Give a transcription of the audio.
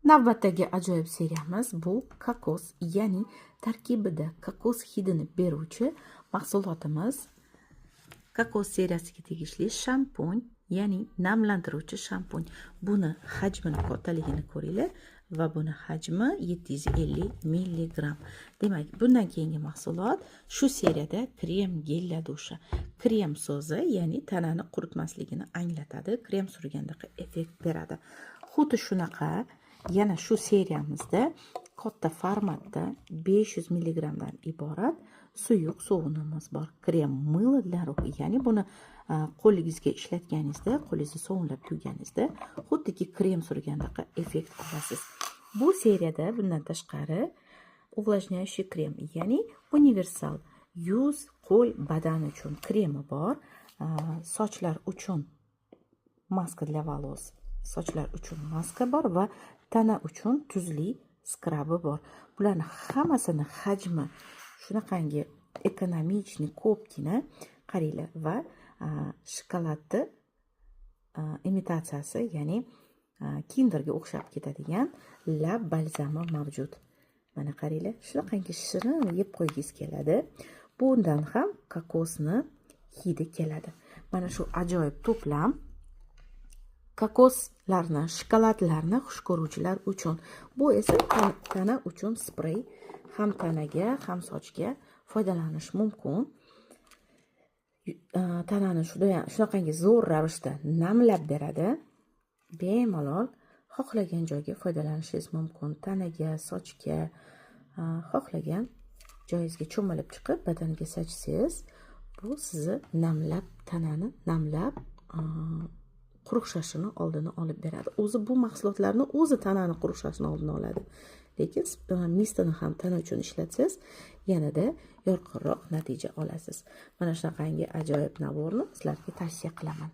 Navbatdagi ajoyib seriyamiz bu kokos, ya'ni tarkibida kokos hidini beruvchi mahsulotimiz. Kokos seriyasiga tegishli shampun, ya'ni namlantiruvchi shampun. Buni hajmini kattaligini ko'ringlar va buni hajmi 750 mg. Demak, bundan keyingi mahsulot shu seriyada krem gel dusha. Krem so'zi, ya'ni tanani quritmasligini anglatadi, krem surganda effekt beradi. Xuddi shunaqa yana shu seriyamizda katta formatda 500 mg dan iborat suyuq sovunimiz bor. Krem milo для рук, ya'ni buni qo'lingizga ishlatganingizda, qo'lingizni sovunlab yuvganingizda xuddiki krem surgandaqa effekt olasiz. Bu seriyada bundan tashqari увлажняющий krem, ya'ni universal yuz, qo'l, badan uchun kremi bor. Sochlar uchun maska для волос, sochlar uchun maska bor va tana uchun tuzli skrabi bor. Bularning hammasini hajmi shunaqangi ekonomichni, ko'pgina qaranglar va shokoladni imitatsiyasi, ya'ni kinderga o'xshab ketadigan lab balzami mavjud. Mana qaranglar, shunaqangi shirin yeb qo'ygingiz keladi. Bundan ham kokosni hidi keladi. Mana shu ajoyib to'plam kokoslarni, shokoladlarni xush ko'ruvchilar uchun. Bu esa tana uchun sprey, ham tanaga, ham sochga foydalanish mumkin. Tanani shunaqangi zo'r ravishda namlab beradi. Bemalol xohlagan joyga foydalanishingiz mumkin. Tanaga, sochga, xohlagan joyingizga cho'milib chiqib, badaniga sachsangiz, bu sizni namlab, tanani namlab quruqshashini oldini olib beradi. O'zi bu mahsulotlarni o'zi tanani quruqshashini oldini oladi. Lekin mistini ham tana uchun ishlatsangiz, yanada yorqinroq natija olasiz. Mana shunaqangi ajoyib naborni sizlarga tavsiya qilaman.